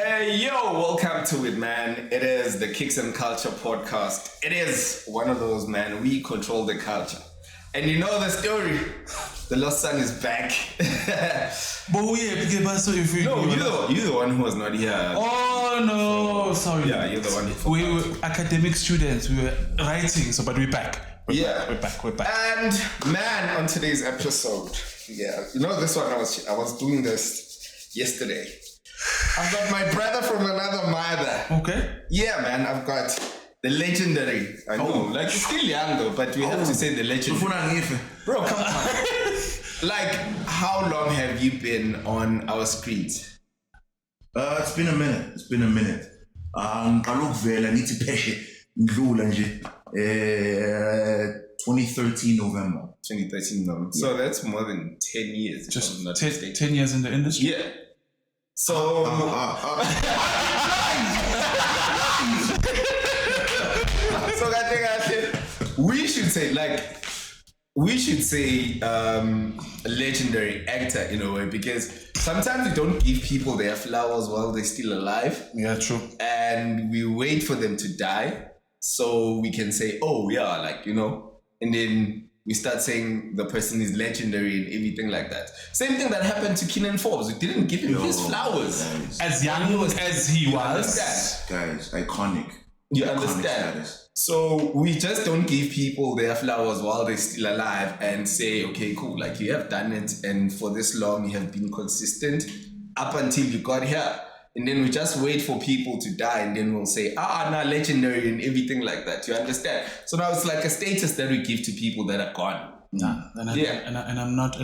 Hey, yo, welcome to it, man. It is the Kicks and Culture Podcast. It is one of those, man. We control the culture. And you know the story. The lost son is back. But you're the one who was not here. Oh no, sorry. Yeah, you're the one who we were academic students. We were writing, so but we're back. We're back. And man, on today's episode, you know this one. I was doing this yesterday. I've got my brother from another mother. Okay. Yeah, man. I've got the legendary. I know, like he's still young though, but we have to say the legendary. Bro, come on. Like, how long have you been on our screens? It's been a minute. Kaloku vele nithi pheshe ndlula nje 2013 November. 2013 November. Yeah. So that's more than 10 years. Just 10 years in the industry? Yeah. So we should say legendary actor in a way, because sometimes we don't give people their flowers while they're still alive. Yeah, true. And we wait for them to die so we can say, oh yeah, like, you know, and then we start saying the person is legendary and everything like that. Same thing that happened to Kenan Forbes. We didn't give him his flowers. Guys. As young as he was. Guys, iconic. You iconic understand? Status. So we just don't give people their flowers while they're still alive and say, okay, cool, like you have done it and for this long you have been consistent up until you got here. And then we just wait for people to die and then we'll say, legendary and everything like that. You understand? So now it's like a status that we give to people that are gone. I'm not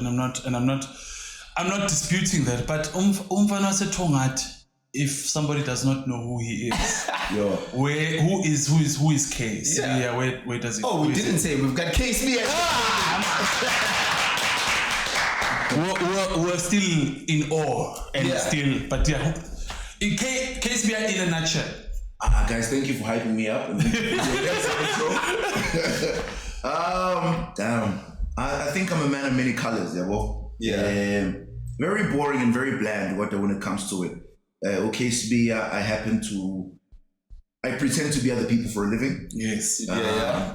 disputing that. But umfana setongat, if somebody does not know who he is, who is Case? Yeah. Where does it? Oh, we didn't say we've got Case. We're still in awe and still, but yeah. In Case in a nutshell. Guys, thank you for hyping me up. Damn. I think I'm a man of many colors, yeah. Very boring and very bland when it comes to it. Sibiya, I pretend to be other people for a living. Yes.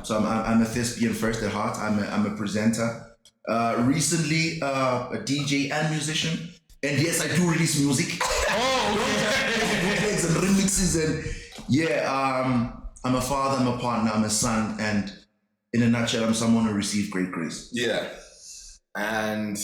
So I'm a thespian first at heart. I'm a presenter. Recently, a DJ and musician. And yes, I do release music. And remixes and I'm a father, I'm a partner, I'm a son, and in a nutshell, I'm someone who received great grace. Yeah. And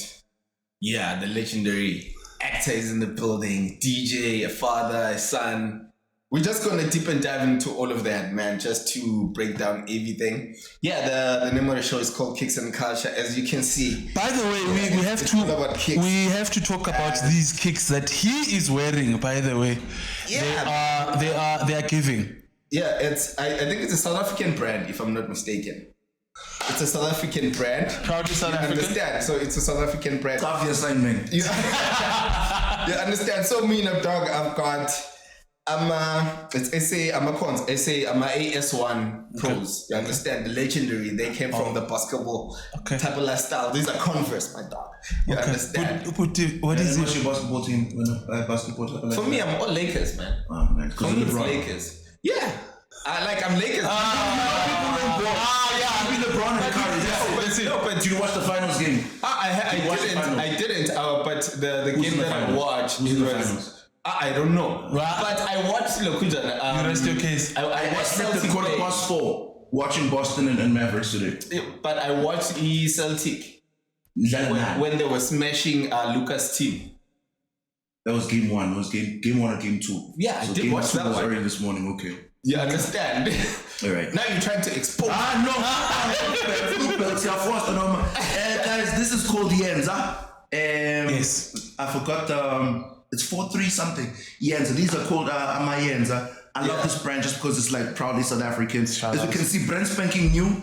the legendary actor is in the building, DJ, a father, a son. We're just going to deep and dive into all of that, man, just to break down everything. Yeah, the name of the show is called Kicks and Culture, as you can see. By the way, we have to talk about these kicks that he is wearing, by the way. Yeah. They are giving. Yeah, I think it's a South African brand, if I'm not mistaken. It's a South African brand. Proudly South African. Understand? So it's a South African brand. Tough assignment. You understand? So me and a dog, I've got... I'm a AS1 pros. You understand? The legendary. They came from the basketball type of lifestyle. These are Converse, my dog. You understand? What is your basketball team? For me, I'm all Lakers, man. Oh, man. For me, it's Lakers. Yeah. I'm Lakers. I mean LeBron and Curry. No, but do you watch the finals game? I didn't. But the game that I watched, it was... I don't know. But I watched Lokujana. You rest your case. I watched Celtic the 4:15 watching Boston and Mavericks today. But I watched Celtic when they were smashing Lucas' team. That was game one. It was game one or game two. Yeah, so I did watch that one. Early this morning. Okay. You understand? All right. Now you're trying to expose. Guys, this is called Yenza. Yes. I forgot. It's 4-3 something. Yenza. These are called Yenza. I love this brand just because it's like proudly South African. As you can see, brand spanking new.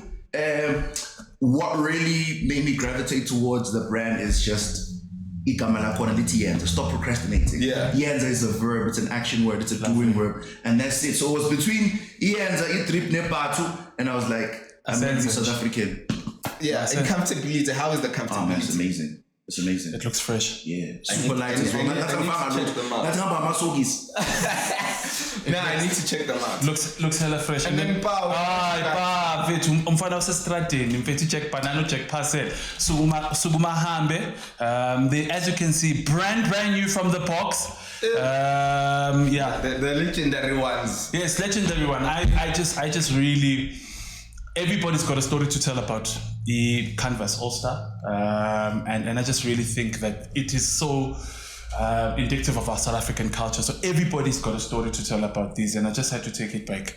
What really made me gravitate towards the brand is just Yenza. Stop procrastinating. Yeah. Yenza is a verb, it's an action word, it's a doing verb. And that's it. So it was between Yenza, Itrip, Nepatu, and I was like, I'm going to be South African. Yeah, and comfortability. How is the comfortability? Oh man, it's amazing. It's amazing. It looks fresh. Yeah, super light as well. I need to check them out. I need to check them out. Looks hella fresh. And then pa vethu umfana usestradeni mfethu check banana check parcel sukuma hambe they, as you can see, brand new from the box. The legendary ones. Yes, legendary one. I just really, everybody's got a story to tell about the Canvas All-Star, and I just really think that it is so indicative of our South African culture. So everybody's got a story to tell about these, and I just had to take it back.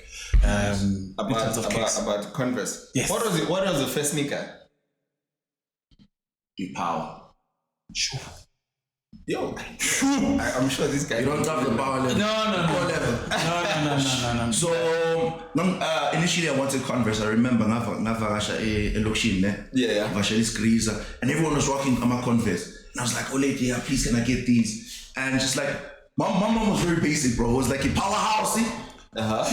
About Converse. Yes. What was the first sneaker? The power. Sure. Yo, I'm sure this guy. You don't have the power level. No. So initially I wanted Converse. I remember ngavakasha elokishini ne. Yeah. Ngavakashela isigriza, and everyone was rocking my Converse. And I was like, oh lady, yeah, please can I get these? And just like my mom was very basic, bro. It was like a powerhouse. You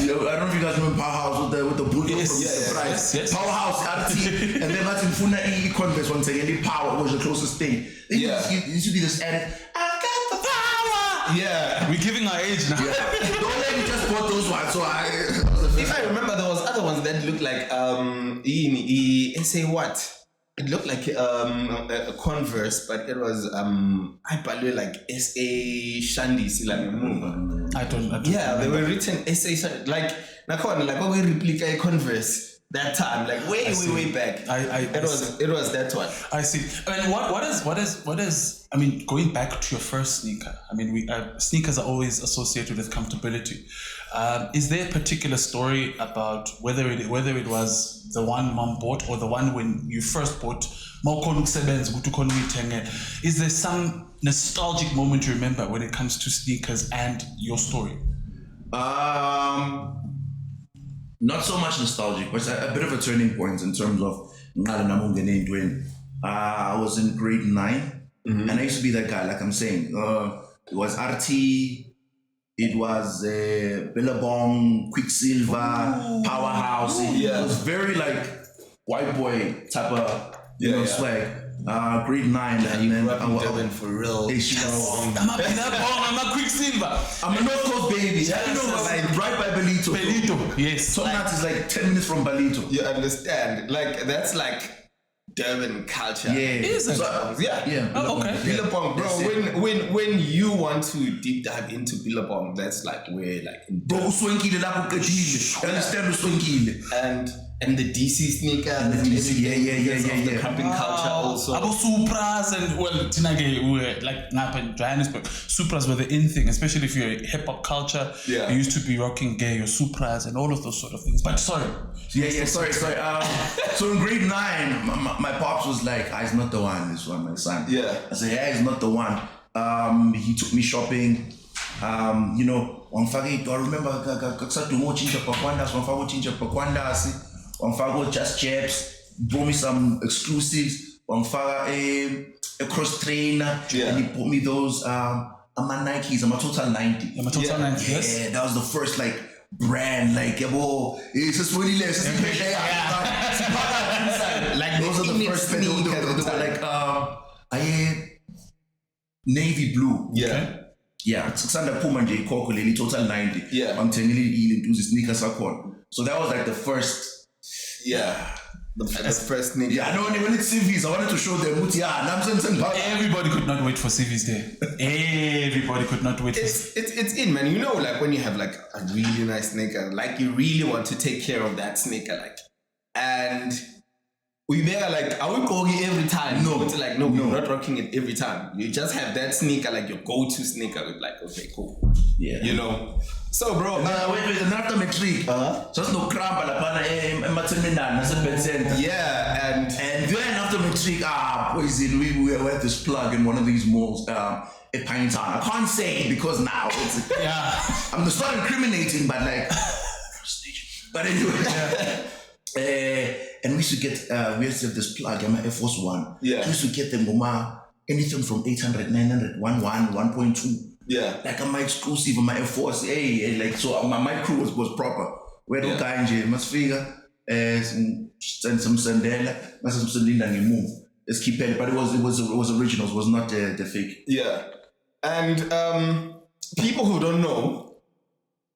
know, I don't know if you guys remember Powerhouse with the bulldog from the price. Yes. Powerhouse, RT, and then Martin Funa Converse one thing, and the power was the closest thing. It used to be this edit. I got the power. Yeah, we're giving our age now. Yeah. Don't let me just bought those ones. So if I remember, there was other ones that looked like say what? It looked like a Converse, but it was I probably like SA Shandi Silami. I don't. Yeah, they were written SA Shandi, like when we replica a Converse that time, like way back. It was that one. I see. I mean, what is? I mean, going back to your first sneaker. I mean, sneakers are always associated with comfortability. Is there a particular story about whether it was the one mom bought or the one when you first bought? Is there some nostalgic moment you remember when it comes to sneakers and your story? Not so much nostalgic, but a bit of a turning point in terms of I was in grade 9, and I used to be that guy, like I'm saying. It was RT, it was Billabong, Quicksilver, Powerhouse. It was very like white boy type of swag. Grade 9, and then I'm for real. I'm a Quicksilver. I'm a North Coast baby. Like right by Belito. Yes. Tongat is like 10 minutes from Belito. You understand? Like that's like Durban culture. Yeah. Is it? Yeah. Oh, okay. Billabong, bro. When you want to deep dive into Billabong, that's like where like bro uswenkile lapho uqedile. Understand uswenkile. And the DC sneaker, and the the camping culture also. About Supras and like Napa in Johannesburg. Supras were the in thing, especially if you're a hip hop culture. Yeah. You used to be rocking gear, your Supras and all of those sort of things. But sorry. Sorry. So in grade 9, my pops was like, "It's not the one. This one, my son." Yeah. I said, "Yeah, it's not the one." He took me shopping. You know, I remember just chaps, brought me some exclusives. A cross trainer, and he bought me those. I'm a Nikes. I'm a Total 90. I'm a Total 90. Yes. Yeah, that was the first like brand. Like, it's just really less. Like those are the first they were like I had navy blue. Yeah. Yeah, Sanda Puma J Kokuleli Total 90. Yeah. I'm telling you, into the sneakers accord. So that was like the first. Yeah. The first sneaker. Yeah, I know when it's CVs, I wanted to show them. Everybody could not wait for CVs there. Everybody could not wait. It's in, man. You know, like when you have like a really nice sneaker, like you really want to take care of that sneaker, like, and we there like, are we going every time? No, it's like no, we're not rocking it every time. You just have that sneaker like your go-to sneaker. With like, okay, cool. Yeah, you know. So, bro, wait, after matric, just no cramba la pana yeah, and then after matric, poison. We were at this plug in one of these malls, at Pine Town. I can't say it because now it's I'm not start incriminating, but like, but anyway, and we used to get we used to have this plug, my Air Force One. Yeah, we used to get them anything from 800, 900, 1.1, 1.2. Yeah, like my exclusive, my Air Force, like so. My crew was proper. We don't kind of must figure, send some sandela, some sandela and move. let's keep it. But it was originals, was not the fake. Yeah. And people who don't know,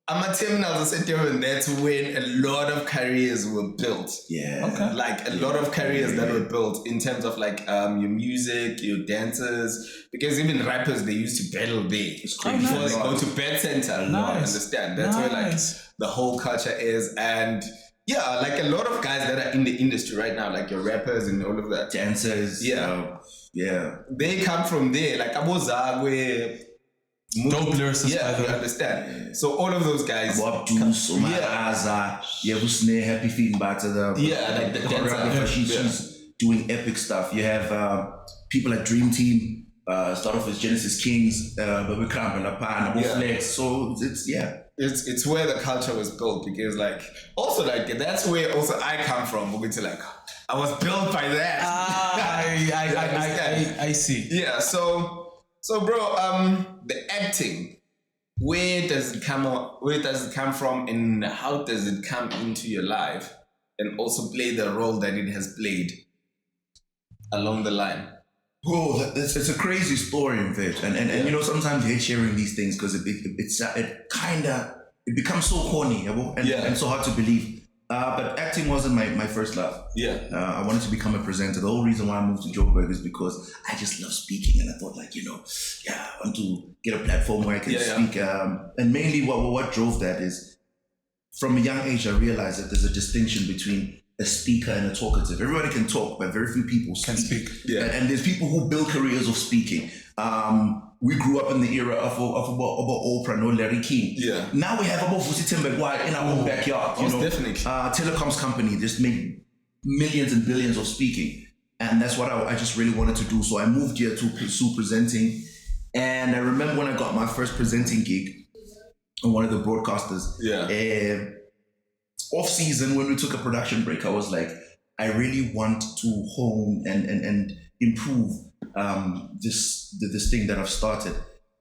Amatemnals and that's when a lot of careers were built. Yeah. Okay. Like a lot of careers that were built in terms of like your music, your dancers, because even rappers, they used to battle there. It's crazy. Before they go to bed center. You understand? That's where like the whole culture is. And yeah, like a lot of guys that are in the industry right now, like your rappers and all of that. Dancers. Yeah. Yeah. They come from there. Like Abo Zagwe. Dope lyricists, Yeah, by the you way. understand. So all of those guys. Bob Juice, Omar Aza, Yevusne, Happy Feeling Batter, like the choreographer, she's doing epic stuff. You have people like Dream Team, start off as Genesis Kings, but we come and Apan, Flex. So it's where the culture was built, because like also like that's where also I come from. We're going to like I was built by that. I see. Yeah, so bro, the acting, where does it come from, and how does it come into your life, and also play the role that it has played along the line? Oh, it's a crazy story, in fact, and you know, sometimes you hate sharing these things because it becomes so corny, and so hard to believe. But acting wasn't my first love. Yeah. I wanted to become a presenter. The whole reason why I moved to Joburg is because I just love speaking, and I thought, like, I want to get a platform where I can speak. And mainly what drove that is, from a young age, I realized that there's a distinction between a speaker and a talkative. Everybody can talk, but very few people Can speak. Yeah. And there's people who build careers of speaking. We grew up in the era of Oprah, no Larry King. Yeah. Now we have about Vusi Tembekwa in our own backyard. Definitely. Telecoms company just made millions and billions of speaking. And that's what I just really wanted to do. So I moved here to pursue presenting. And I remember when I got my first presenting gig on one of the broadcasters. Yeah. Off season, when we took a production break, I was like, I really want to hone and improve this thing that I've started.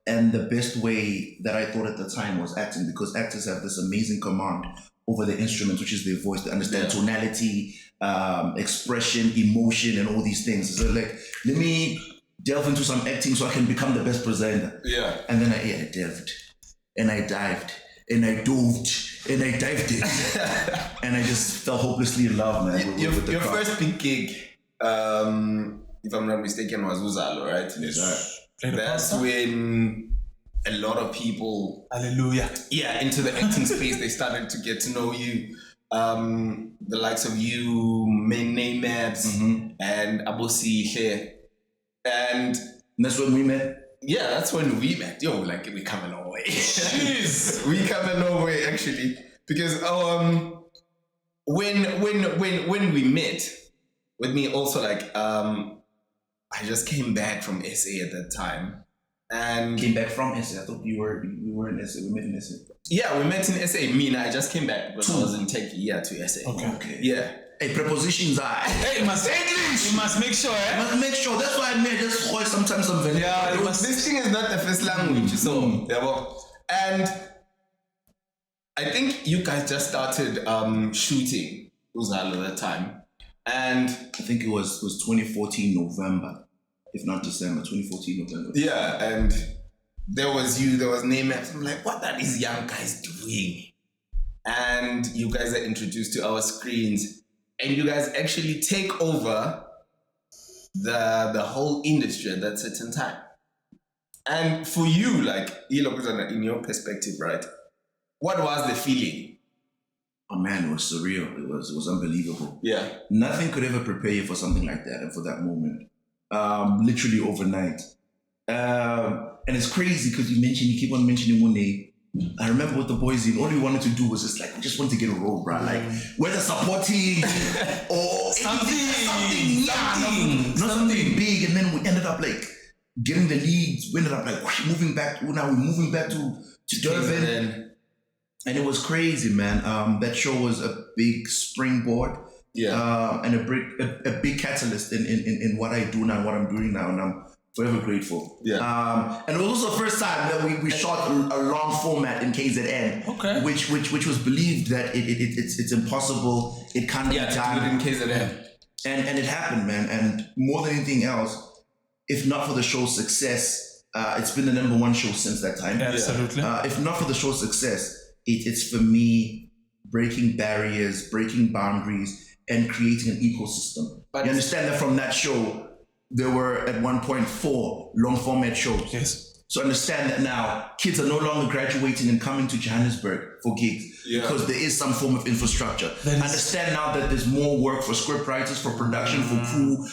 And the best way that I thought at the time was acting, because actors have this amazing command over the instrument, which is their voice. They understand tonality, expression, emotion, and all these things. So like, let me delve into some acting so I can become the best presenter. Yeah. And then I delved, and I dived, and I dove, and I dived in. And I just fell hopelessly in love, man. Your first big gig, if I'm not mistaken, was Uzalo, right? Yes. That's when a lot of people, Hallelujah. into the acting space, they started to get to know you. The likes of you, Name Maps, and Abosi here. And that's when we met. Yeah, that's when we met. Yo, like we come a long way. Jeez. We come a long way, actually, because when we met, with me also, like I just came back from SA at that time, and came back from SA. I thought we were in SA. We met in SA. Yeah, we met in SA. I just came back because I was in Tech to SA. Okay. Yeah. Hey, prepositions are. Hey, you must make sure, You must make sure. That's why I made just voice sometimes some vanilla. Yeah, this thing is not the first language, so and I think you guys just started shooting Uzalo at that time, and I think it was 2014 November, if not December. 2014 November. Yeah, and there was you, there was Name Maps. I'm like, what are these young guys doing? And you guys are introduced to our screens, and you guys actually take over the whole industry at that certain time. And for you, like, in your perspective, right? What was the feeling? Oh man, it was surreal. It was unbelievable. Yeah. Nothing could ever prepare you for something like that and for that moment. Literally overnight. And it's crazy because you keep on mentioning one day. I remember with the boys in, all we wanted to do was just like, we just wanted to get a role, bro. Like, whether supporting or something big. And then we ended up like getting the leads. We ended up like moving back. Now we're moving back to Durban. And it was crazy, man. That show was a big springboard. Yeah. And a big catalyst in what I do now and what I'm doing now. And I'm forever grateful. Yeah. And it was also the first time that we shot a long format in KZN. Okay. Which was believed that it's impossible. It can't be done in KZN. And it happened, man. And more than anything else, if not for the show's success, it's been the #1 show since that time. Absolutely. If not for the show's success, it's for me breaking barriers, breaking boundaries, and creating an ecosystem. But you understand that from that show, there were at one point 4 long format shows. Yes. So understand that now kids are no longer graduating and coming to Johannesburg for gigs because there is some form of infrastructure. Understand now that there's more work for script writers, for production, for crew,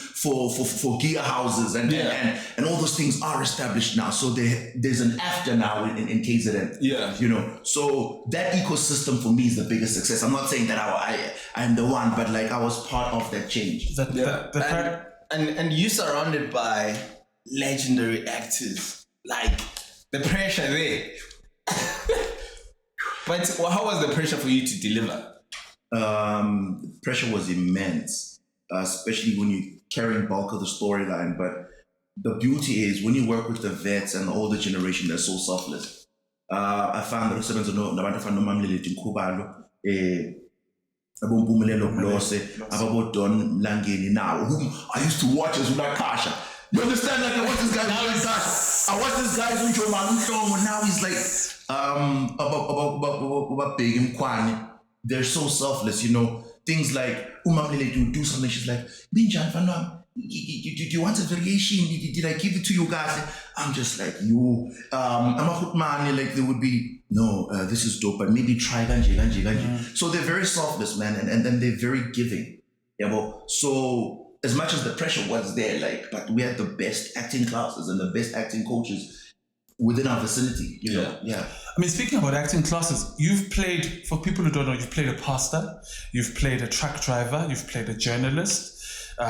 for gear houses, and all those things are established now. So there's an after now in KZN. Yeah. You know, so that ecosystem for me is the biggest success. I'm not saying that I'm the one, but like I was part of that change. And you're surrounded by legendary actors. Like the pressure there. But how was the pressure for you to deliver? Pressure was immense, especially when you're carrying bulk of the storyline. But the beauty is when you work with the vets and the older generation, they're so selfless. I found that now, whom I used to watch as Kasha. You understand? Like I watch this guy. I watch this guy and now he's like about big and Kwani. They're so selfless, you know. Things like Umamlele do something. She's like, Binjan Fanam, do you want a variation? Did I give it to you guys? I'm just like, you. I'm a hook man. Like there would be no. This is dope, but maybe try ganji. So they're very selfless, man, and then they're very giving. Yeah, well, so. As much as the pressure was there, like, but we had the best acting classes and the best acting coaches within our vicinity, you know? Yeah. I mean, speaking about acting classes, you've played, for people who don't know, you've played a pastor, you've played a truck driver, you've played a journalist,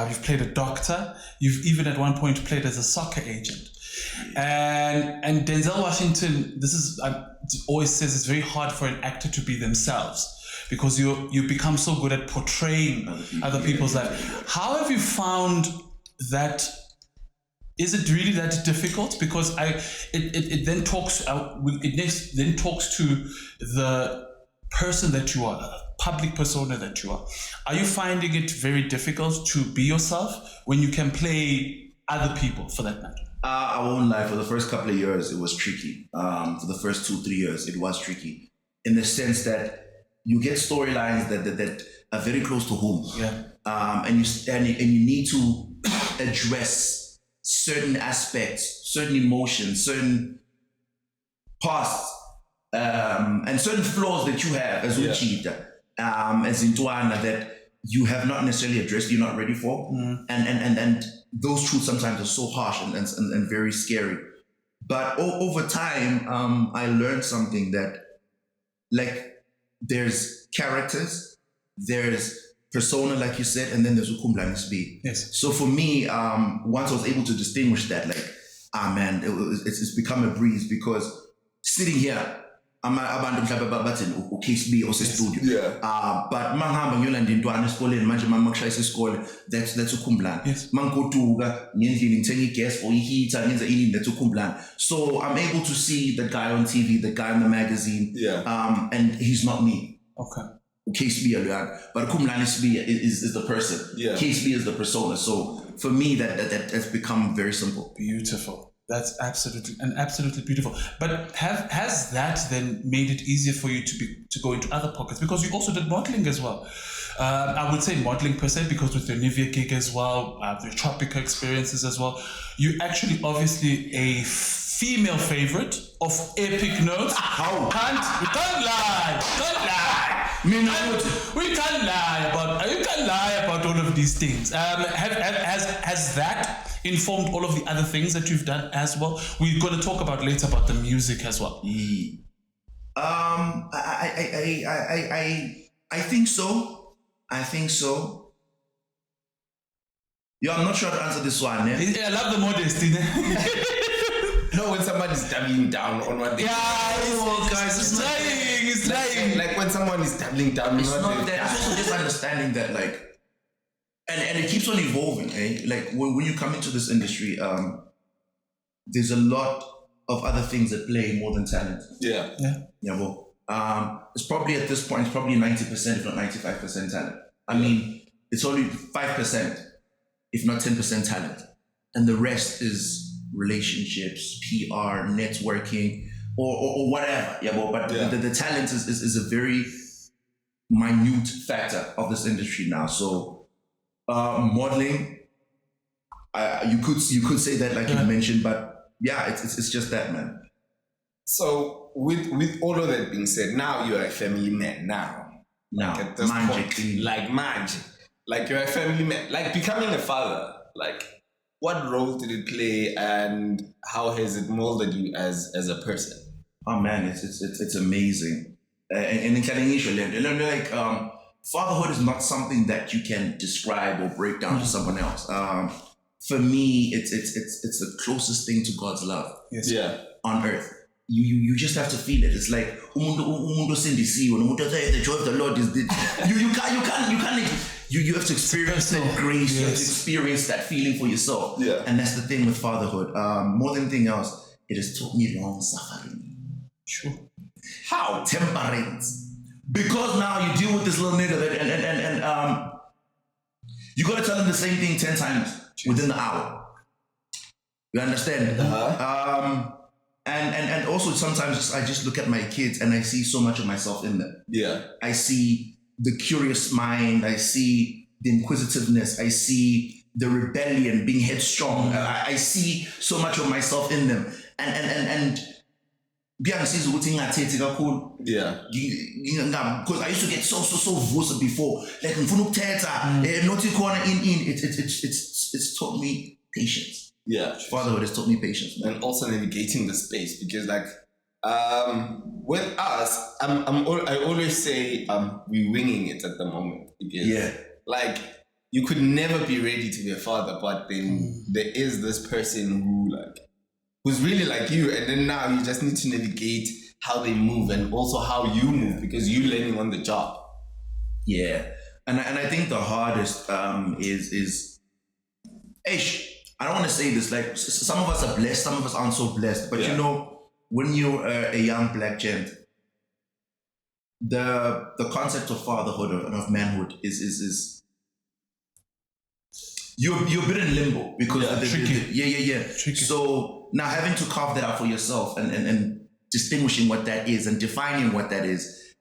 you've played a doctor, you've even at one point played as a soccer agent. And Denzel Washington, this is, always says it's very hard for an actor to be themselves, because you become so good at portraying other people's life. How have you found that? Is it really that difficult? Because it then talks to the person that you are, public persona that you are. Are you finding it very difficult to be yourself when you can play other people, for that matter? I won't lie. For the first couple of years, it was tricky. For the first 2-3 years, it was tricky in the sense that you get storylines that are very close to home, and you need to address certain aspects, certain emotions, certain pasts, and certain flaws that you have as Uchita, as Intuana, that you have not necessarily addressed, you're not ready for, and those truths sometimes are so harsh and very scary. But over time, I learned something that, like, there's characters, there's persona, like you said, and then there's Ukumla Nisbi. Yes. So for me, once I was able to distinguish that, like, man, it's become a breeze, because sitting here, I'm abantu case B or studio. Yeah. But mangamba ngiyolanda intwana esikoleni manje mama kushayisa isikole, that's uKhumbulani. Yes. Mangoduka ngendlini ngithenga igas for iheater ngenza ini, that's uKhumbulani. So I'm able to see the guy on TV, the guy in the magazine. Yeah. And he's not me. Okay. Case B, but Ukumlani is the person. Yeah. Case B is the persona. So for me, that has become very simple. Beautiful. That's absolutely beautiful. But has that then made it easier for you to go into other pockets? Because you also did modeling as well. I would say modeling per se, because with your Nivea gig as well, the Tropica experiences as well, you actually obviously a female favorite of epic notes. How? We can't lie. We can't lie about all of these things. Has that informed all of the other things that you've done as well? We're going to talk about later about the music as well. I think so. Yeah, I'm not sure to answer this one. I love the modesty. No, when somebody's doubling down on what they guys, it's lying. Like when someone is doubling down, it's not that. It's also just understanding that, like, and it keeps on evolving, eh? Like when you come into this industry, there's a lot of other things that play more than talent. Yeah. Well, it's probably at this point, it's probably 90%, if not 95% talent. I mean, it's only 5%, if not 10% talent. And the rest is relationships, PR, networking, or whatever. But the talent is a very minute factor of this industry now. So modeling, you could say that, like you mentioned, but yeah, it's just that, man. So with all of that being said, now you're a family man now. Now, at this point, like you're a family man, like becoming a father, like what role did it play and how has it molded you as a person? Oh man, it's amazing. And in Canadian, like fatherhood is not something that you can describe or break down to someone else. For me, it's the closest thing to God's love. Yes. Yeah. On earth. You just have to feel it. It's like the joy of the Lord is this. You have to experience that grace. You have to experience that feeling for yourself. Yeah. And that's the thing with fatherhood. More than anything else, it has taught me long suffering. Sure. How? Temperance. Because now you deal with this little nigga and you gotta tell him the same thing 10 times within the hour. You understand? And also sometimes I just look at my kids and I see so much of myself in them. Yeah. I see the curious mind. I see the inquisitiveness. I see the rebellion, being headstrong. I see so much of myself in them. And because I used to get so vocal before. Like it's taught me patience. Yeah, fatherhood has taught me patience, man. And also navigating the space, because like with us, I always say we're winging it at the moment, because like you could never be ready to be a father, but then there is this person who's really like you, and then now you just need to navigate how they move and also how you move, because you're learning on the job. Yeah, and I think the hardest is I don't want to say this, like some of us are blessed, some of us aren't so blessed, but you know, when you're a young black gent, the concept of fatherhood and of manhood is you're a bit in limbo, because tricky. So now having to carve that out for yourself and distinguishing what that is and defining what that is,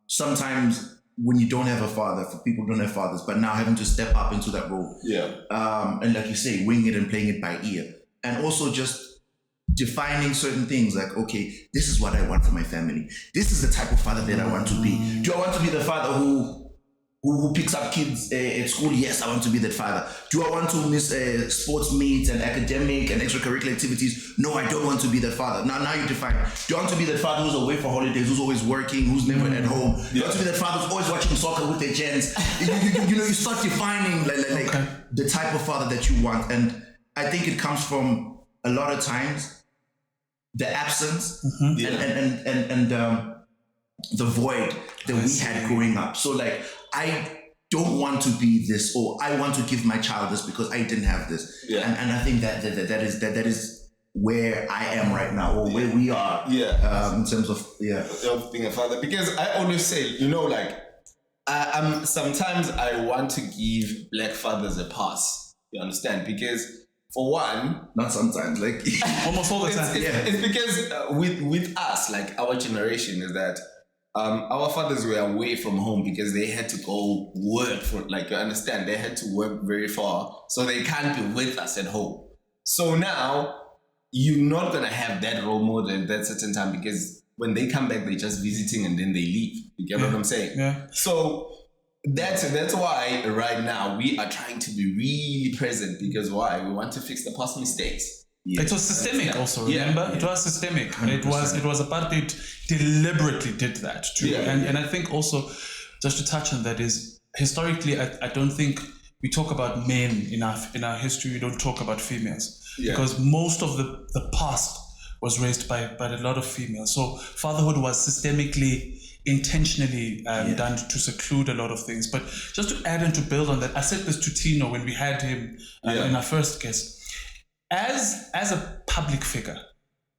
sometimes when you don't have a father, for people who don't have fathers, but now having to step up into that role. Yeah. And like you say, wing it and playing it by ear. And also just defining certain things like, okay, this is what I want for my family. This is the type of father that I want to be. Do I want to be the father who picks up kids at school? Yes, I want to be that father. Do I want to miss sports meets and academic and extracurricular activities? No, I don't want to be that father. Now you define. Do you want to be that father who's away for holidays, who's always working, who's never at home? Do you want to be that father who's always watching soccer with their gents? You start defining like the type of father that you want. And I think it comes from a lot of times the absence and the void that we had growing up. So like, I don't want to be this, or I want to give my child this because I didn't have this. Yeah. And I think that is where I am right now, or where we are. Yeah. In terms of being a father, because I always say, sometimes I want to give black fathers a pass. You understand? Because for one, not sometimes, like almost all the time. It's because with us, like our generation, is that our fathers were away from home because they had to go work for, like, you understand, they had to work very far, so they can't be with us at home. So now you're not gonna have that role model at that certain time, because when they come back, they're just visiting and then they leave. You get what I'm saying? Yeah. So that's why right now we are trying to be really present, because why? We want to fix the past mistakes. Yeah. It was systemic also, remember? Yeah. It was systemic. 100%. It was apartheid deliberately did that too. Yeah. And I think also, just to touch on that, is historically, I don't think we talk about men enough. In our history, we don't talk about females. Yeah. Because most of the past was raised by a lot of females. So fatherhood was systemically, intentionally done to seclude a lot of things. But just to add and to build on that, I said this to Tino when we had him in our first guest. As a public figure,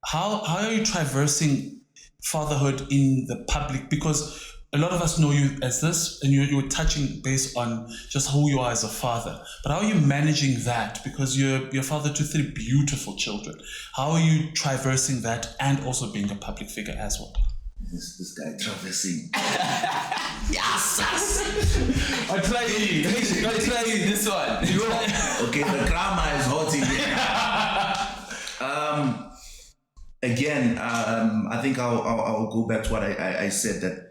how are you traversing fatherhood in the public? Because a lot of us know you as this, and you're touching based on just who you are as a father. But how are you managing that? Because you're father to 3 beautiful children. How are you traversing that and also being a public figure as well? This guy traversing. Yes! I'll try this one. Okay, the grammar is hot in here. Again, I think I'll go back to what I said, that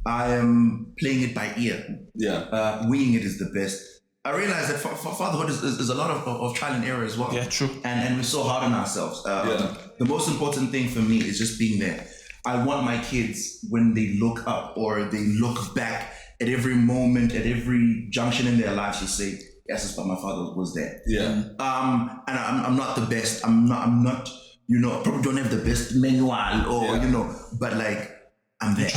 I am playing it by ear. Yeah. Winging it is the best. I realize that fatherhood is a lot of trial and error as well. Yeah, true. And we're so hard on ourselves. The most important thing for me is just being there. I want my kids, when they look up or they look back at every moment, at every junction in their lives, to say, yes, but my father was there. Yeah. And I'm not the best. I'm not, probably don't have the best manual or, but like, I'm there.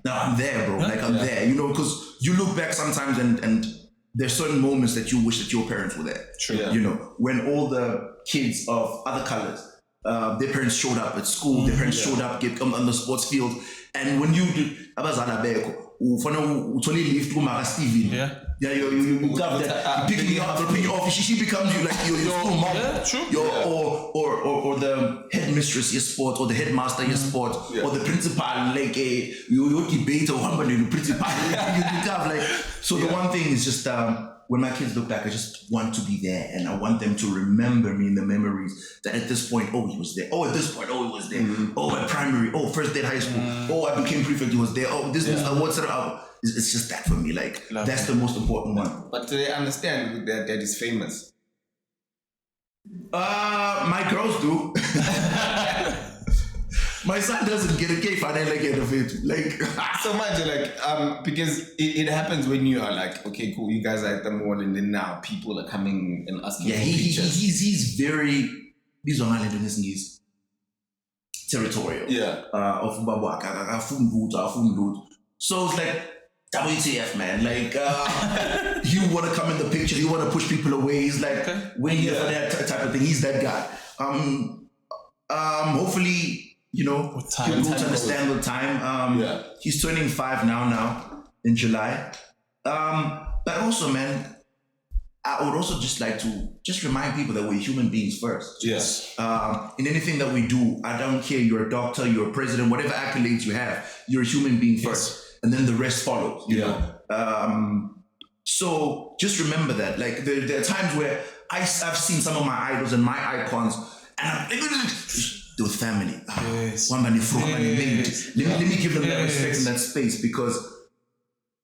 No, I'm there, bro. Like, I'm there, because you look back sometimes and there's certain moments that you wish that your parents were there. True. Yeah. When all the kids of other colors, their parents showed up at school, their parents showed up, get on the sports field. And when you do, you got that, picking you up, dropping you off, she becomes you like your school mom. Yeah, true. Or the headmistress your sport, or the headmaster your sport, or the principal, like you debate or the principal. So the one thing is just when my kids look back, I just want to be there, and I want them to remember me in the memories that at this point, oh, he was there. Oh, at this point, oh, he was there. Oh, at primary. Oh, first day at high school. Oh, I became prefect. He was there. Oh, this was what's it up. It's just that for me. Like, that's the most important one. But do they understand that dad is famous? My girls do. My son doesn't get a cake, I don't get of it. Like so much, like because it happens when you are like, okay, cool, you guys are at the mall, and then now people are coming and asking for pictures. He's very he's territorial. Yeah. So it's like WTF, man. Like you want to come in the picture, you want to push people away. He's like, we're here for that type of thing. He's that guy. Hopefully, he'll grow to understand with time. He's turning 5 now in July. But also, man, I would also just like to just remind people that we're human beings first. Yes. In anything that we do, I don't care, you're a doctor, you're a president, whatever accolades you have, you're a human being first. And then the rest follows, you know. So just remember that. Like there are times where I've seen some of my idols and my icons, and I'm like, with family. Let me give them that respect and that space, because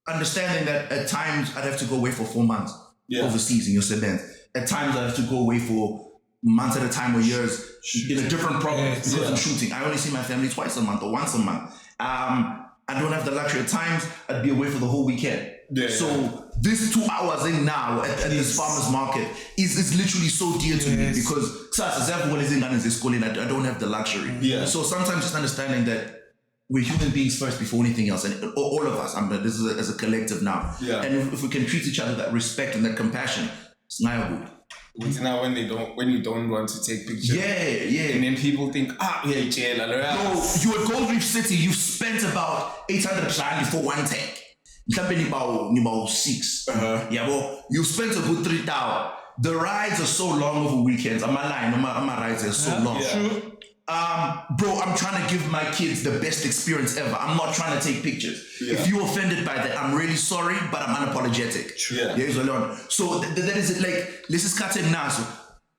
understanding that at times I'd have to go away for 4 months overseas in your sedans. At times I have to go away for months at a time or years in a different province because I'm shooting. I only see my family twice a month or once a month. I don't have the luxury. At times I'd be away for the whole weekend. So this 2 hours in now at this farmer's market is literally so dear to me, because I don't have the luxury. So sometimes just understanding that we're human beings first before anything else, and all of us. This is as a collective now. And if we can treat each other with that respect and that compassion, it's not good. It's now when you don't want to take pictures. And then people think, jail. No, you're at Gold Reef City, you've spent about 800 rand for one tank. About 6. You've spent a good 3,000. The rides are so long over weekends. My rides are so long. Bro, I'm trying to give my kids the best experience ever. I'm not trying to take pictures. If you're offended by that, I'm really sorry, but I'm unapologetic. So that is it. Like, let's just cut it now. So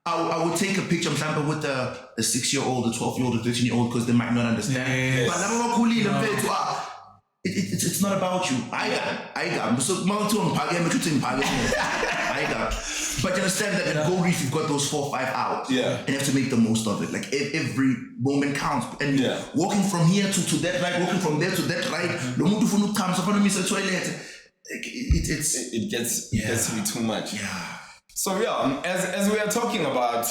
I would take a picture, I'm example, with a 6-year-old, a 12-year-old, a 13-year-old, because they might not understand. But it's not about you. I got. So but you understand that at Gold Reef you've got those 4 or 5 hours. And you have to make the most of it. Like every moment counts. And walking from here to that right, walking from there to that right. It gets to be too much. So as we are talking about,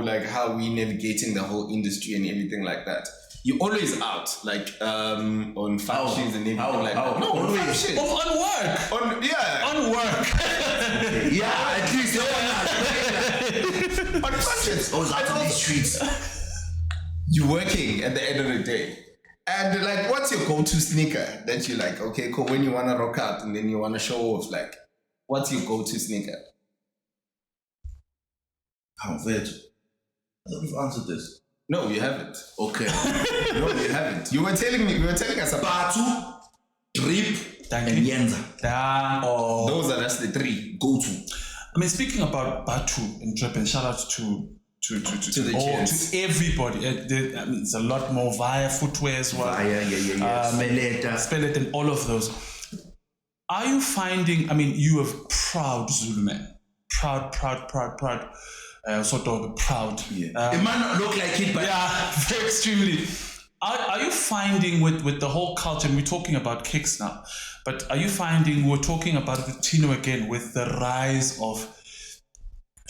like how we navigating the whole industry and everything like that. You're always out, like on functions and everything like that. No, on functions. On work. On work. At least on functions. I was out on these streets. You're working at the end of the day. And like, what's your go-to sneaker that you like? Okay, cool. When you want to rock out and then you want to show off, like, what's your go-to sneaker? I'm veg. I thought we've answered this. No, you haven't. Okay. No, you haven't. You were telling us about Batu, Drip, and Yenza. those are just the three Go-to. I mean, speaking about Batu and Drip, and shout out to the gents. to everybody. I mean, it's a lot more via footwear as well. Yeah. Spell and all of those. Are you finding? I mean, you have proud Zulu man, proud. Sort of proud. Yeah. It might not look like it, but yeah, very extremely. Are you finding with the whole culture, and we're talking about kicks now, but are you finding, we're talking about it with Tino again, with the rise of,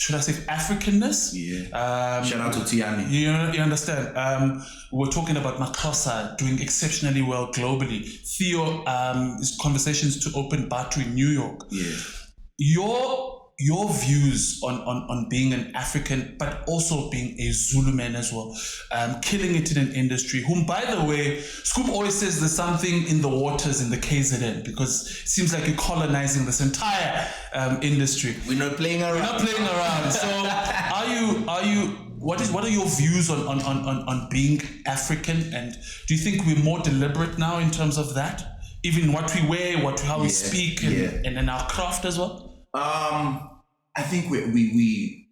should I say, Africanness? Yeah. Shout out to Tiani. You understand? We're talking about Makosa doing exceptionally well globally. Theo, his conversations to open Batu in New York. Yeah. Your views on being an African, but also being a Zulu man as well, killing it in an industry, whom, by the way, Scoop always says there's something in the waters in the KZN, because it seems like you're colonizing this entire industry. We're not playing around. So are you what are your views on being African, and do you think we're more deliberate now in terms of that? Even what we wear, how we speak, and in our craft as well? I think we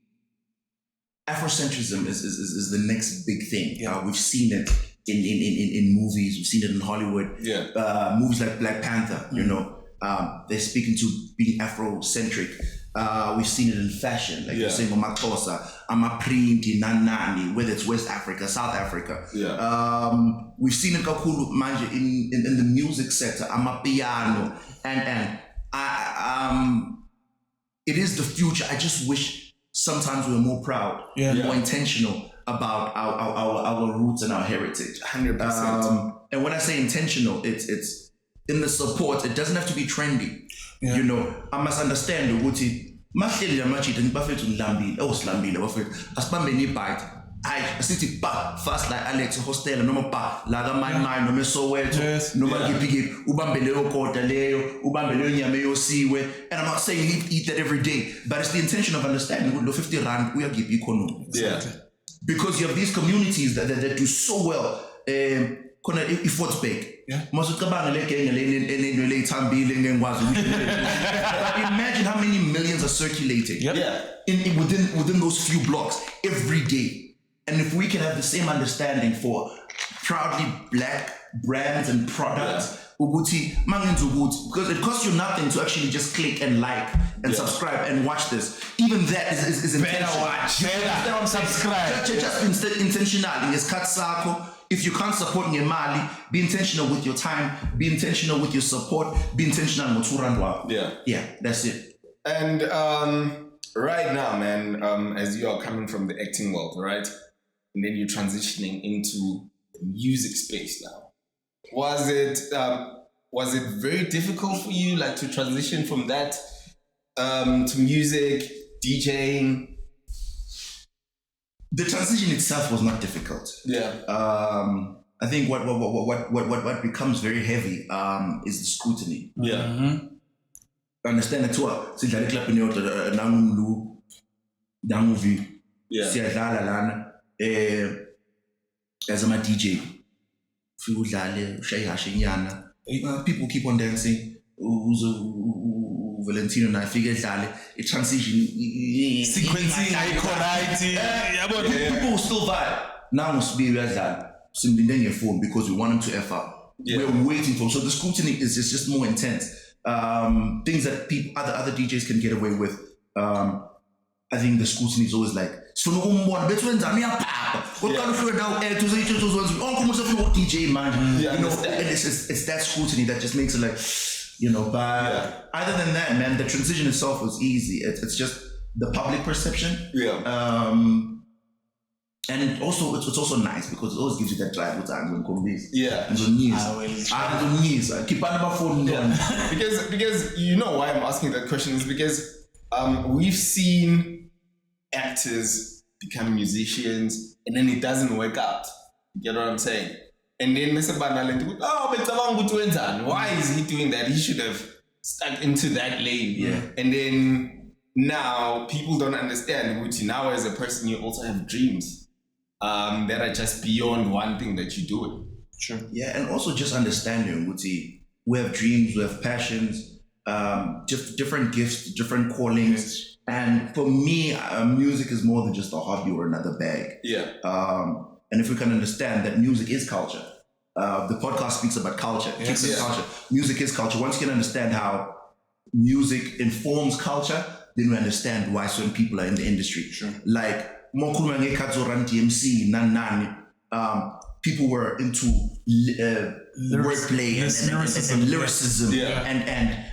Afrocentrism is the next big thing. We've seen it in movies. We've seen it in Hollywood. Movies like Black Panther. You know, they're speaking to being Afrocentric. We've seen it in fashion, like you're saying, Makosa, Amaprinti, Nanani, whether it's West Africa, South Africa. We've seen it kakhulu manje in the music sector, Amapiano, and it is the future. I just wish sometimes we were more proud, more intentional about our roots and our heritage. 100%. And when I say intentional, it's in the support. It doesn't have to be trendy. You know, I must understand ukuthi mahleli lamachita ngibafethu ngilambile, osilambile bafethu. Asibambe ni bite. Asithi ba fast like Alex hostel noma ba la ka mine noma Soweto noma ngiphi ubambe leyo kota leyo ubambe leyo nyama yosiwe. And I'm not saying eat that every day, but it's the intention of understanding with the 50 rand uyagiphi economy. Because you have these communities that do so well. Khona iForts Bank. Masicabanga le gang le lethambile ngengwazi imagine how many millions are circulating within those few blocks every day. And if we can have the same understanding for proudly black brands and products, because it costs you nothing to actually just click and like and subscribe and watch this. Even that is intentional. Better watch, subscribe. Just intentional. If you can't support Nyemali, be intentional with your time, be intentional with your support, be intentional with Turandwa. Yeah, that's it. And right now, man, as you are coming from the acting world, right? And then you're transitioning into the music space now. Was it very difficult for you, like, to transition from that to music, DJing? The transition itself was not difficult. I think what becomes very heavy is the scrutiny. Understand that too. Sidlala club in your namulu, damuvi. Siyadlala lana. As I'm a DJ, people keep on dancing. Valentino and I figured that it transition sequencing people will still vibe. Now must be simply then your phone because we want them to F up. We're waiting for, so the scrutiny is just more intense. Things that other DJs can get away with. I think the scrutiny is always like what kind of fluid now to say DJ man. You know, and it's that scrutiny that just makes it like, you know, but other than that, man, the transition itself was easy. It's just the public perception. And it's also nice because it always gives you that drive with Anglo Combis. And so knees. Keep on my phone because you know why I'm asking that question is because we've seen actors become musicians and then it doesn't work out. You get what I'm saying? And then Mr. Banalent would, why is he doing that? He should have stuck into that lane. Yeah. And then now people don't understand, Wuti, now as a person, you also have dreams that are just beyond one thing that you do. Sure. Yeah, and also just understanding, Wuti, we have dreams, we have passions, different gifts, different callings. Yes. And for me, music is more than just a hobby or another bag. Yeah. And if we can understand that music is culture, the podcast speaks about culture, Kicks and culture. Music is culture. Once you can understand how music informs culture, then we understand why certain people are in the industry. Sure. Like, DMC, people were into wordplay and lyricism,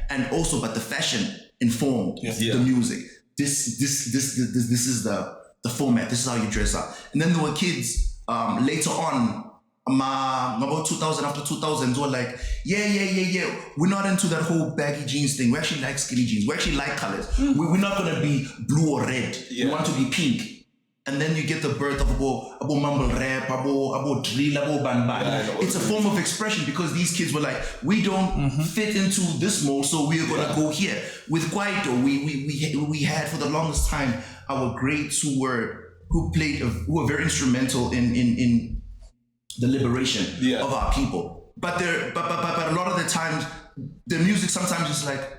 and also, but the fashion informed the music. This is the format. This is how you dress up. And then there were kids later on, about 2000, after 2000s, were like, yeah. We're not into that whole baggy jeans thing. We actually like skinny jeans. We actually like colors. We're not gonna be blue or red. We want to be pink. And then you get the birth of abo mumble rap, abo drill, abo ban. It's a form of expression because these kids were like, we don't fit into this mold, so we're gonna go here. With Kwaito, we had for the longest time our greats who were very instrumental in the liberation of our people. But a lot of the times, the music sometimes is like,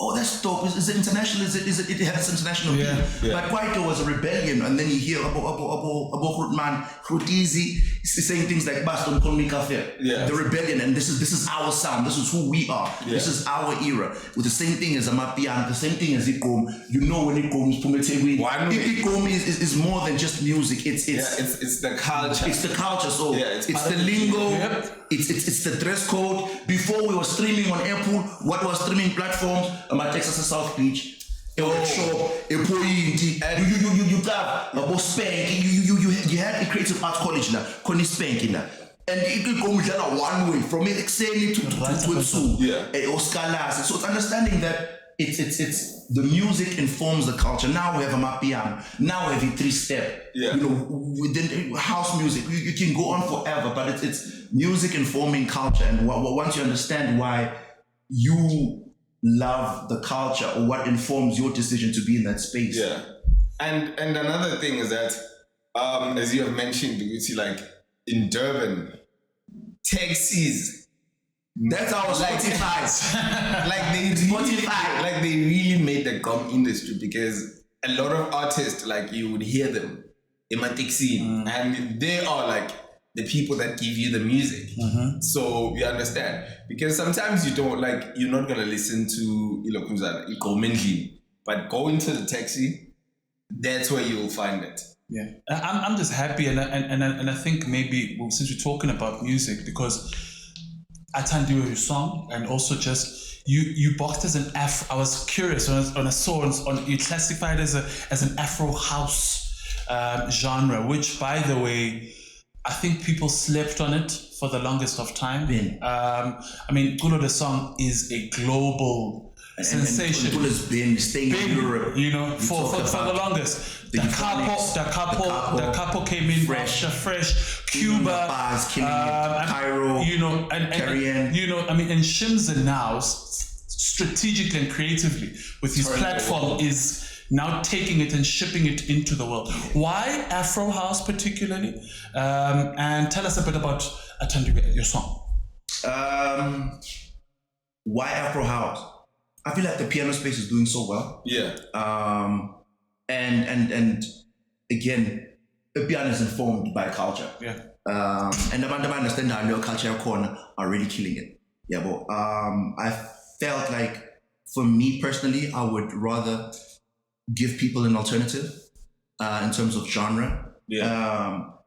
oh, that's dope. Is it international? It has international appeal. But Kwaito was a rebellion, and then you hear Abo Hrutman, Hrutizi saying things like Baston Call Me Cafe. The rebellion, and this is our sound. This is who we are. This is our era. With the same thing as Amapiano, the same thing as Ikom. You know when Ikom is Pumetewi. Ikom is more than just music. It's the culture. It's the culture. So it's the lingo. It's the dress code. Before we were streaming on Apple, what was streaming platforms? Texas and South Beach, shop, you had a creative arts college now, Connie Spanking, and it will go one way from Excelli to Oscar. So it's understanding that it's the music informs the culture. Now we have a mapiano. Now we have a 3-step. Within house music, you can go on forever, but it's music informing culture. And once you understand why you love the culture or what informs your decision to be in that space. And another thing is that as you have mentioned, you see, like in Durban, taxis, that's our Spotify. like they really made the gum industry, because a lot of artists, like you would hear them in my taxi, and they are like the people that give you the music. So you understand, because sometimes you don't, like, you're not gonna listen to Ilokumzana, but go into the taxi, that's where you'll find it. I'm just happy, and I think maybe since we're talking about music, because I can't do your song, and also just you boxed as an Afro. I was curious when I saw you classified as an Afro house genre, which, by the way, I think people slept on it for the longest of time. I mean, Kulo the song is a global sensation. Kulo has been staying in Europe, for the longest. The capo came in fresh. Cuba, Cairo, and Shimza now, strategically and creatively with his platform, is now taking it and shipping it into the world. Why Afro House particularly? And tell us a bit about your song. Why Afro House? I feel like the piano space is doing so well. And again, the piano is informed by culture. And I understand how your culture corner are really killing it. But I felt like, for me personally, I would rather give people an alternative in terms of genre.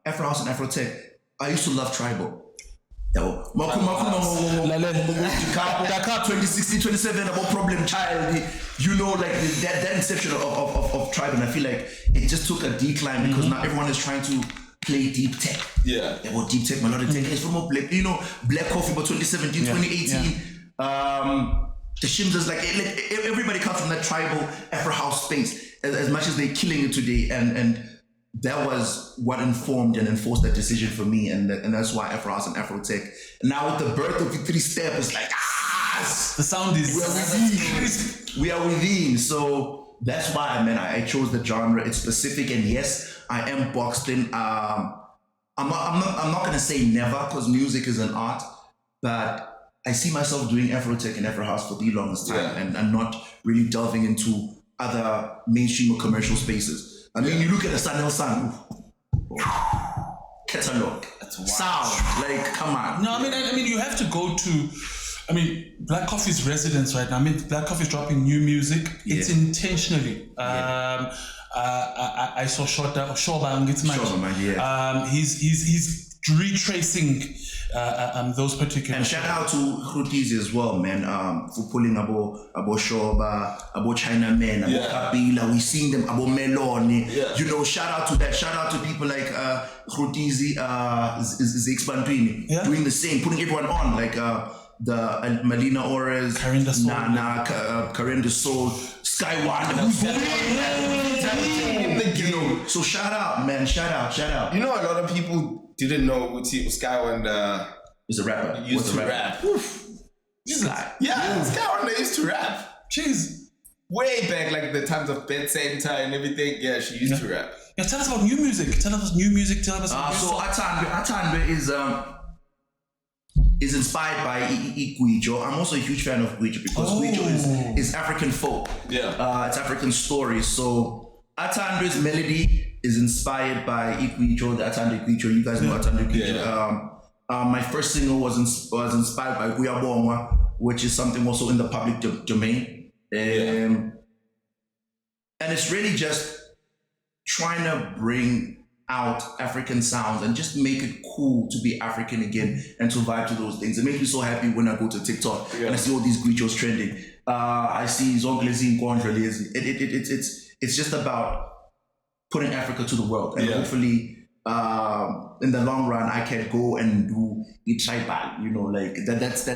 Afro House and Afro Tech. I used to love tribal. 2016, 27 about problem child. Like that inception of tribe, and I feel like it just took a decline because now everyone is trying to play deep tech. About deep tech, melodic tech. It's from Black Coffee about 2017, 2018. The Shimzas, like everybody comes from that tribal Afro house space, as much as they're killing it today. And that was what informed and enforced that decision for me, and that's why Afro House and Afro Tech. Now with the birth of the 3-step, it's like the sound is we are within. So that's why, man, I chose the genre. It's specific, and yes, I am boxed in. I'm not gonna say never, because music is an art, but I see myself doing Afro Tech and Afro House for the longest time, and not really delving into other mainstream or commercial spaces. I mean, you look at the Sanel Sang catalog, sound, like, come on. No, I mean, you have to go to. I mean, Black Coffee's residence right now. I mean, Black Coffee's dropping new music. It's intentionally. I saw Shobang. It's my. He's retracing those particular. And shout out to Khutizi as well, man. For pulling abo Shoba, abo China Men, abo Kabila. We seeing them abo Meloni. You know, shout out to that. Shout out to people like Khutizi, Zixbantwini, doing the same, putting everyone on, like the Melina Ores, Nana, Karen the Soul, Skywalker, you know. So shout out, man. Shout out. You know, a lot of people didn't know Skywalker is a rapper. Used to rap. Skywalker used to rap. Jeez. Way back, like the times of Bed Center and everything. Yeah, she used to rap. Yeah, tell us about new music. Tell us new music. Tell us about so Atandwe is inspired by Igwijo. I'm also a huge fan of Igwijo because Igwijo is African folk. Yeah. It's African stories. So Atandwe's melody is inspired by Igwijo, the Atandwe Igwijo. You guys know Atandwe Igwijo. My first single was inspired by Guyabongwa, which is something also in the public domain. And it's really just trying to bring out African sounds and just make it cool to be African again and to vibe to those things. It makes me so happy when I go to TikTok and I see all these Guichos trending. I see Zonglezi and Gondrelezi. It's just about putting Africa to the world, and hopefully in the long run I can go and do it tribal. You know, like that's the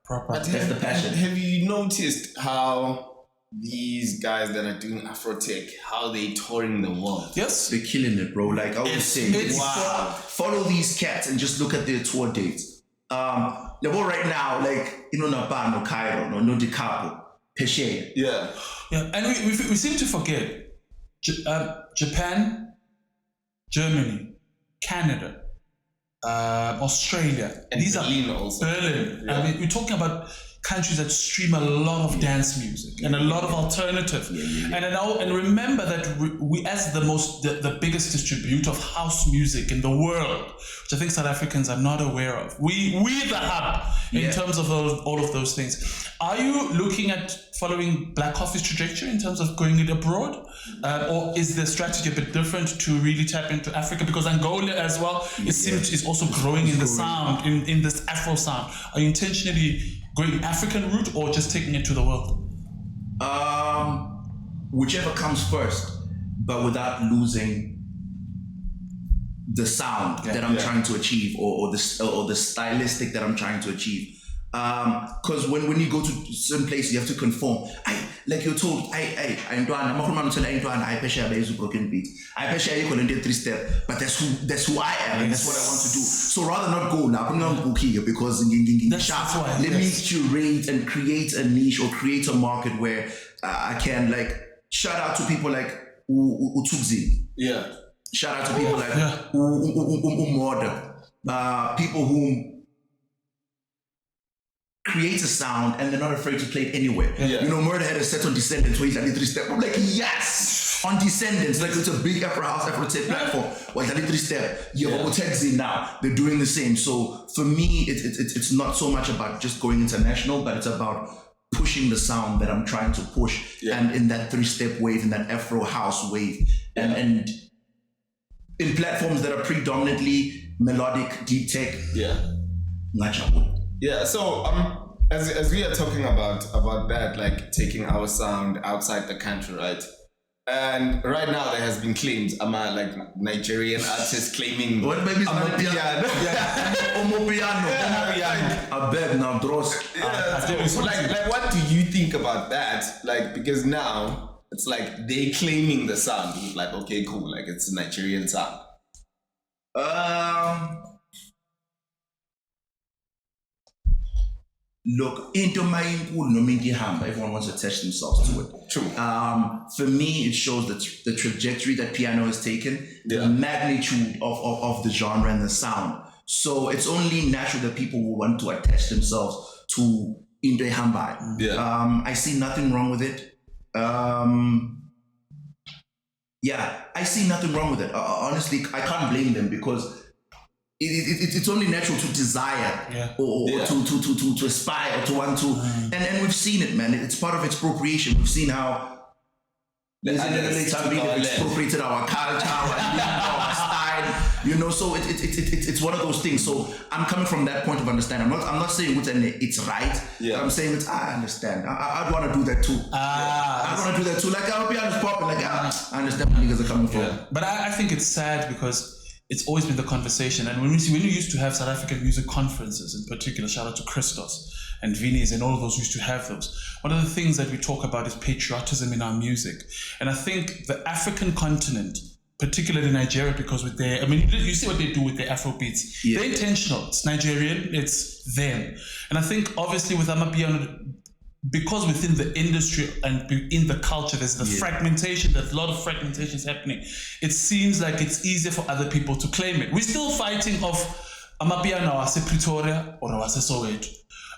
proper. That's the passion. Have you noticed how these guys that are doing Afrotech, how they touring the world? Yes, they're killing it, bro. Like I was saying, follow these cats and just look at their tour dates. Right now, like Napa, no Cairo, no DiCapo, Pesce. Yeah, and we seem to forget Japan, Germany, Canada, Australia, and these Berlin are also. Berlin. Yeah. I mean, we're talking about countries that stream a lot of dance music and a lot of alternative. And remember that we as the biggest distributor of house music in the world, which I think South Africans are not aware of. We're the hub in terms of all of those things. Are you looking at following Black Coffee's trajectory in terms of going it abroad? Or is the strategy a bit different to really tap into Africa? Because Angola as well is also growing in the sound, in this Afro sound. Are you intentionally going African route or just taking it to the world? Whichever comes first, but without losing the sound that I'm trying to achieve, or the stylistic that I'm trying to achieve. Because when you go to certain places, you have to conform. Like you're told, I'm broken beat. I 3-step, but that's who I am, and that's what I want to do. So rather not go now, I'm not book here because let me curate and create a niche or create a market where I can, like, shout out to people like Utugzi. Yeah. Shout out to people like Umorda. People who create a sound and they're not afraid to play it anywhere. You know, Murder had a set on Descendants where he's at 3-step. I'm like, yes! On Descendants, like it's a big Afro House, Afro Tech platform. Well, it's 3-step. You have Otexi now. They're doing the same. So for me, it's not so much about just going international, but it's about pushing the sound that I'm trying to push. And in that 3-step wave, in that Afro House wave. And in platforms that are predominantly melodic, deep tech. Yeah, so as we are talking about that, like taking our sound outside the country, right? And right now there has been claims, like Nigerian artists claiming what baby piano. I beg now, Dross. Like what do you think about that? Like, because now It's like they claiming the sound. It's like, okay, cool, like it's a Nigerian sound. Look, into my everyone wants to attach themselves to it. True. For me, it shows the trajectory that piano has taken, the magnitude of the genre and the sound. So it's only natural that people will want to attach themselves to into Hambai. Yeah. I see nothing wrong with it. I see nothing wrong with it. Honestly, I can't blame them because it's only natural to desire or to aspire or to want to. And we've seen it, man. It's part of expropriation. We've seen how they've expropriated our culture, our style, you know. So it's one of those things. So I'm coming from that point of understanding. I'm not saying it's right. I'm saying I understand. I'd want to do that too. I want to do that too. Like I'll be honest, popping. Like I understand where niggas are coming from. But I think it's sad because it's always been the conversation. And when we used to have South African music conferences in particular, shout out to Christos and Vinny's and all of those used to have those. One of the things that we talk about is patriotism in our music. And I think the African continent, particularly Nigeria, because with their, you see what they do with their Afro beats. They're intentional. It's Nigerian, it's them. And I think obviously with Amapiano, because within the industry and in the culture, there's the fragmentation, there's a lot of fragmentation is happening. It seems like it's easier for other people to claim it. We're still fighting of Amapiano wase Pretoria or wase Soweto.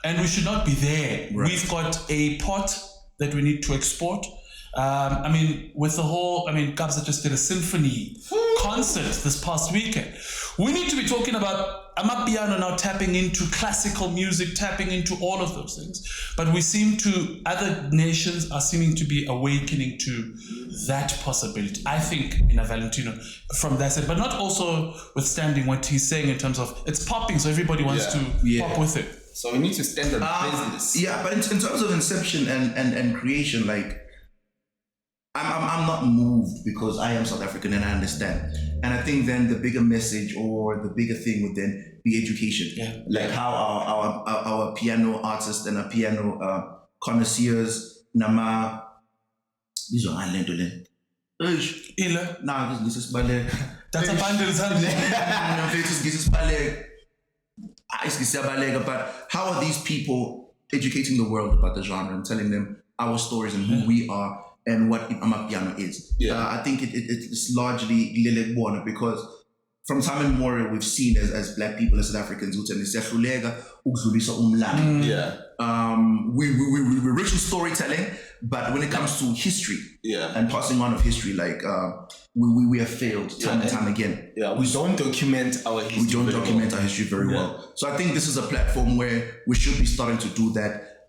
And we should not be there. Right. We've got a pot that we need to export. With the whole, Kabza just did a symphony concert this past weekend. We need to be talking about Amapiano now tapping into classical music, tapping into all of those things. But other nations are seeming to be awakening to that possibility. I think, Valentino, from that side, but not also withstanding what he's saying in terms of it's popping, so everybody wants to pop with it. So we need to stand on business. Yeah, but in terms of inception and creation, like, I'm not moved because I am South African and I understand. And I think then the bigger message or the bigger thing would then be education. Yeah. Like how our piano artists and our piano connoisseurs, Nama, these are Ireland. This is Ballet. That's a bundle, but how are these people educating the world about the genre and telling them our stories and who we are and what Amapiano is? I think it's largely Lele Bona because from time immemorial we've seen as Black people, as South Africans, we're rich in storytelling, but when it comes to history and passing on of history, like we have failed time and time again. We don't document our history. Very well. So I think this is a platform where we should be starting to do that,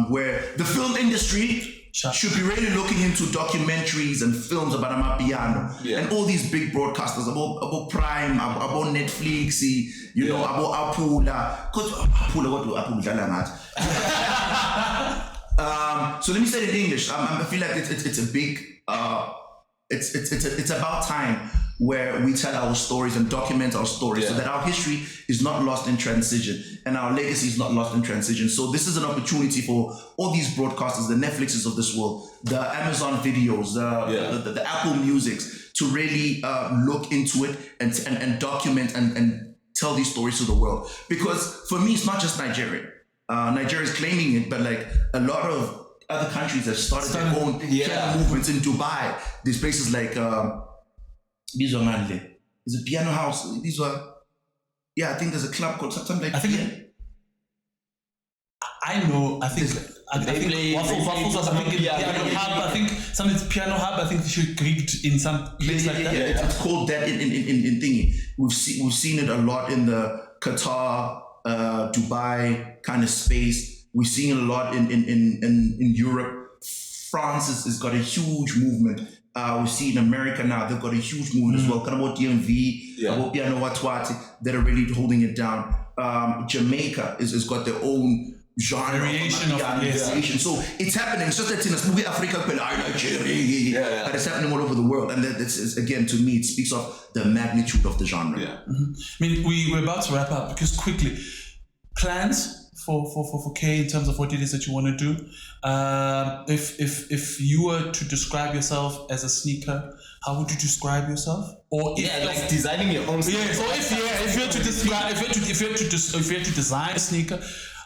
where the film industry should be really looking into documentaries and films about Amapiano and all these big broadcasters about Prime, about Netflix, about Apula. What do Apula? So let me say it in English. I feel like it's a big. It's about time where we tell our stories and document our stories so that our history is not lost in transition and our legacy is not lost in transition. So this is an opportunity for all these broadcasters, the Netflixes of this world, the Amazon videos, the Apple Musics, to really look into it and document and tell these stories to the world. Because for me, it's not just Nigeria. Nigeria is claiming it, but like a lot of other countries have started their own movements in Dubai. These places like these are Manle. There's a piano house. These are I think there's a club called something like I think Waffles was Piano Hub. I think something's Piano Hub. I think they should greet in some place like that. It's called that in thingy. We've seen it a lot in the Qatar, Dubai kind of space. We've seen it a lot in Europe. France has got a huge movement. We see in America now, they've got a huge movement as well. Kind of about DMV, about Piano Watwati, that are really holding it down. Jamaica has got their own genre variation. So it's happening. It's just that in a movie Africa, but it's happening all over the world. And that is, again, to me, it speaks of the magnitude of the genre. We're about to wrap up because quickly, plans for Kay in terms of what it is that you want to do. If you were to describe yourself as a sneaker, how would you describe yourself? Or if, like designing your own sneaker. Yeah, so if you had to describe, if you had to design a sneaker,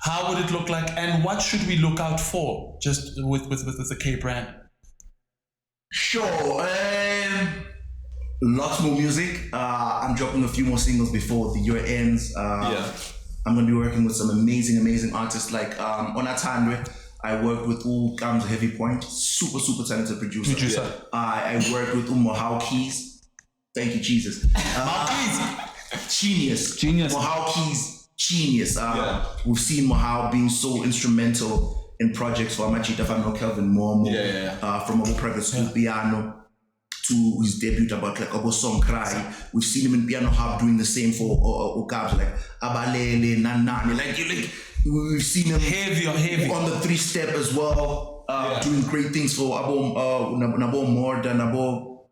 how would it look like, and what should we look out for just with the K brand? Sure. Lots more music. I'm dropping a few more singles before the year ends. I'm going to be working with some amazing artists like Onatandwe. I worked with Kam's Heavy Point, super talented producer. I worked with Mohau Keys. Thank you, Jesus. Genius. Mohau Keys, genius. We've seen Mohau being so instrumental in projects for Amachita Famno Kelvin Momo, from Abu Private School Piano to his debut about like Abo Song Cry. We've seen him in Piano Hub doing the same for Okabs like Abalele, Nanani, like we've seen him heavy on the 3-step as well, doing great things for Nabo Morda, Nabo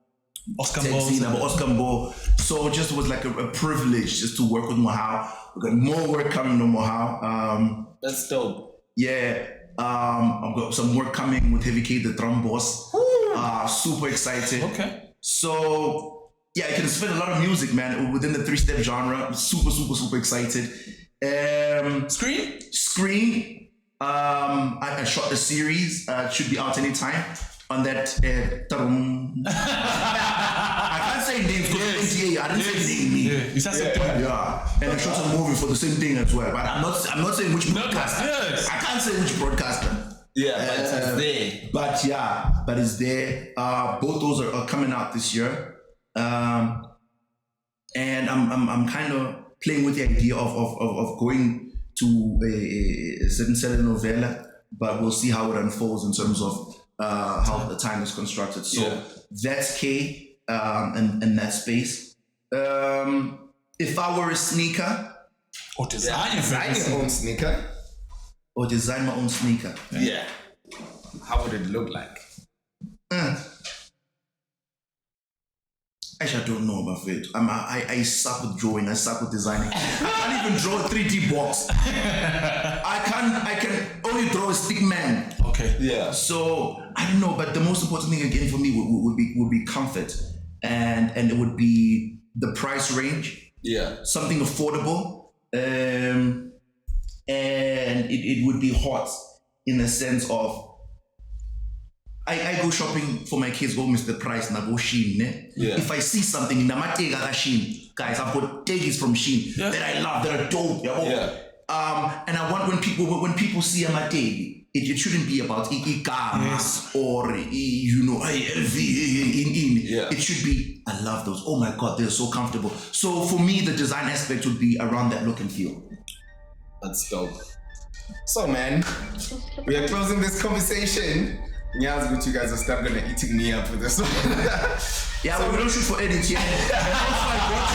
Oskambo. So it just was like a privilege just to work with Mohau. We got more work coming on Mohau. That's dope. Yeah. I've got some work coming with Heavy K, the drum boss. Super excited. Okay. So yeah, I can spend a lot of music, man, within the 3-step genre. I'm super excited. Screen. I shot the series. It should be out anytime on that. I can't say names because I didn't say name. And I shot a movie for the same thing as well. But I'm not saying which broadcaster. I can't say which broadcaster. But it's there. But it's there. Both those are coming out this year. And I'm kind of playing with the idea of going to a certain telenovela, but we'll see how it unfolds in terms of how the time is constructed. So that's K in that space. If I were a sneaker, or design your own sneaker, or design my own sneaker, how would it look like? Actually, I don't know about it. I suck with drawing. I suck with designing. I can't even draw a 3D box. I can only draw a stick man. Okay. Yeah. So I don't know, but the most important thing again for me would be comfort, and it would be the price range. Yeah. Something affordable, and it would be hot in the sense of. I go shopping for my kids, go Mr. Price, and I go Shein. If I see something in the Matega Shein, guys, I've got tegis from Shein that I love, that are dope. And I want when people see a Mategi, it shouldn't be about Ikamas or LV. It should be, I love those. Oh my God, they're so comfortable. So for me, the design aspect would be around that look and feel. That's dope. So man, we are closing this conversation. Yeah, but you guys are still gonna eating me up with this one. So we don't shoot for edit yet.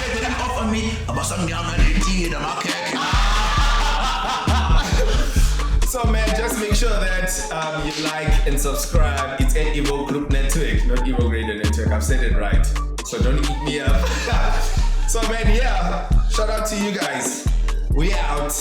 They didn't offer me about something So man, just make sure that you like and subscribe. It's an Evo Group Network, not Evo Radio Network. I've said it right. So don't eat me up. So man, shout out to you guys. We out.